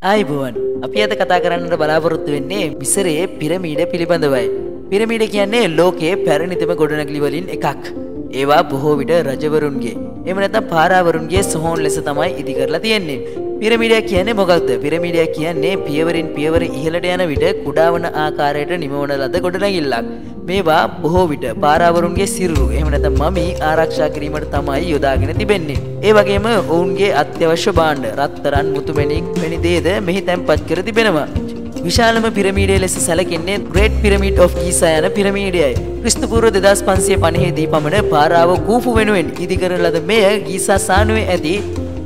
ආයිබෝවන් අපි අද කතා කරන්නට බලාපොරොත්තු වෙන්නේ මිසරයේ පිරමීඩ පිළිබඳවයි. පිරමීඩ කියන්නේ ලෝකයේ පැරණිතම ගොඩනැගිලි වලින් එකක්. ඒවා බොහෝ විට රජවරුන්ගේ එහෙම නැත්නම් පාරාවරුන්ගේ සොහොන් ලෙස තමයි ඉදි කරලා තියෙන්නේ. පිරමීඩය කියන්නේ මොකක්ද? පිරමීඩය කියන්නේ පියවරින් පියවර ඉහළට යන විට කුඩා වන ආකාරයට නිමවන ලද ගොඩනැගිල්ලක්. මේවා බොහෝ විට පාරාවරුන්ගේ සිරුරු එහෙම නැත්නම් මමී ආරක්ෂා කිරීමට තමයි යොදාගෙන තිබෙන්නේ. ඒ වගේම ඔවුන්ගේ අත්‍යවශ්‍ය භාණ්ඩ රත්තරන් මුතුමැණික් වැනි දේද මෙහි තැන්පත් කර තිබෙනවා. විශාලම පිරමීඩය ලෙස සැලකෙන්නේ Great Pyramid of Giza යන පිරමීඩයයි. ක්‍රිස්තු පූර්ව 2550 දී පමණ පාරාව කූෆු වෙනුවෙන් ඉදි කරන ලද මෙය ගීසා සානුවේ ඇති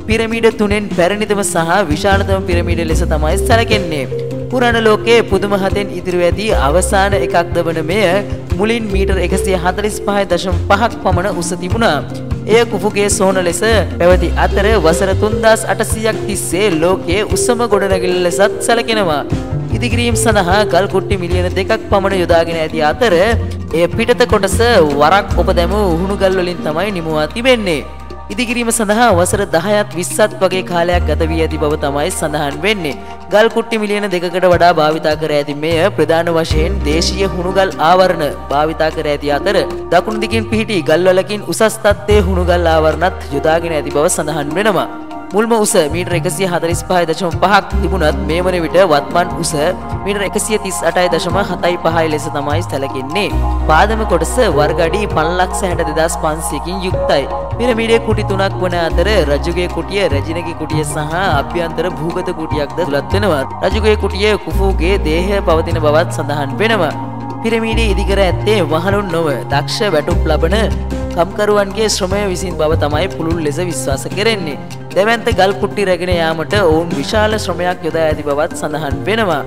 පිරමීඩ තුනෙන් පැරණිතම සහ විශාලතම පිරමීඩ ලෙස තමයි සැලකෙන්නේ. පුරාණ ලෝකයේ පුදුම හතෙන් ඉදිරිව ඇති අවසාන එකක්ද වන මෙය මුලින් මීටර් 145.5ක් පමණ උස තිබුණා. එය කුෆුගේ සොහොන ලෙස පැවති අතර වසර 3800ක් තිස්සේ ලෝකයේ උසම ගොඩනැගිල්ල ලෙසත් සැලකෙනවා. ඉදිකිරීම සඳහා ගල් කුට්ටි මිලියන 2ක් පමණ යොදාගෙන ඇති අතර එය පිටත කොටස වරක් ඔප දැමූ උහුණු ගල් වලින් තමයි නිමවා තිබෙන්නේ. ඉදිකිරීම සඳහා වසර 10ත් 20ත් වගේ කාලයක් ගත වී ඇති බව තමයි සඳහන් වෙන්නේ. ගල් කුට්ටි මිලියන 2කට වඩා භාවිතා කර ඇති මෙය ප්‍රධාන වශයෙන් දේශීය හුණුගල් ආවරණ භාවිතා කර ඇති අතර දකුණු දිගින් පිහිටි ගල් වලකින් උසස් තත්ත්වයේ හුණුගල් ආවරණත් යොදාගෙන ඇති බව සඳහන් වෙනවා. මුල්ම උස මීටර් 145.5ක් තිබුණත් මේ වන විට වත්මන් උස මීටර් 138.75 ලෙස තමයි සැලකෙන්නේ. පාදම කොටස වර්ග අඩි 5,62,500කින් යුක්තයි. පිරමීඩයේ කුටි තුනක් වන අතර රජුගේ කුටිය, රැජිනගේ කුටිය සහ අභ්‍යන්තර භූගත කුටියක්ද තුලත් වෙනවා. රජුගේ කුටියේ කුෆුගේ දේහය පවතින බවත් සඳහන් වෙනවා. පිරමීඩය ඉදිකර ඇත්තේ වහලුන් නොව දක්ෂ වැටුප් ලබන කම්කරුවන්ගේ ශ්‍රමය විසින් බව තමයි පුළුල් ලෙස විශ්වාස කෙරෙන්නේ. දෙවන්ත ගල් කුට්ටි රැගෙන යාමට ඔවුන් විශාල ශ්‍රමයක් යොදා ඇති බවත් සඳහන් වෙනවා.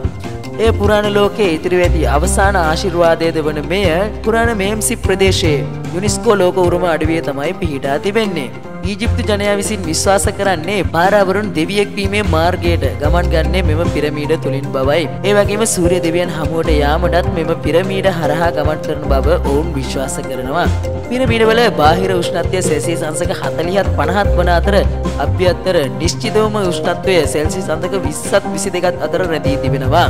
එය පුරාණ ලෝකයේ ඉතිරි ඇති අවසාන ආශිර්වාදයද වන මෙය පුරාණ මේම්සි ප්‍රදේශයේ යුනෙස්කෝ ලෝක උරුම අඩවියේ තමයි පිහිටා තිබෙන්නේ. ඊජිප්තු ජනයා විසින් විශ්වාස කරන්නේ පාරාවරුන් දෙවියෙක් වීමේ මාර්ගයට ගමන් ගන්නේ මෙම පිරමීඩ තුලින් බවයි. ඒ වගේම සූර්ය දෙවියන් හමුවට යාමටත් මෙම පිරමීඩ හරහා ගමන් කරන බව ඔවුන් විශ්වාස කරනවා. පිරමීඩවල බාහිර උෂ්ණත්වය සෙල්සියස් අංශක 40ත් 50ත් වන අතර අභ්‍යන්තර නිශ්චිතවම උෂ්ණත්වය සෙල්සියස් අංශක 20ත් 22ත් අතර රැඳී තිබෙනවා.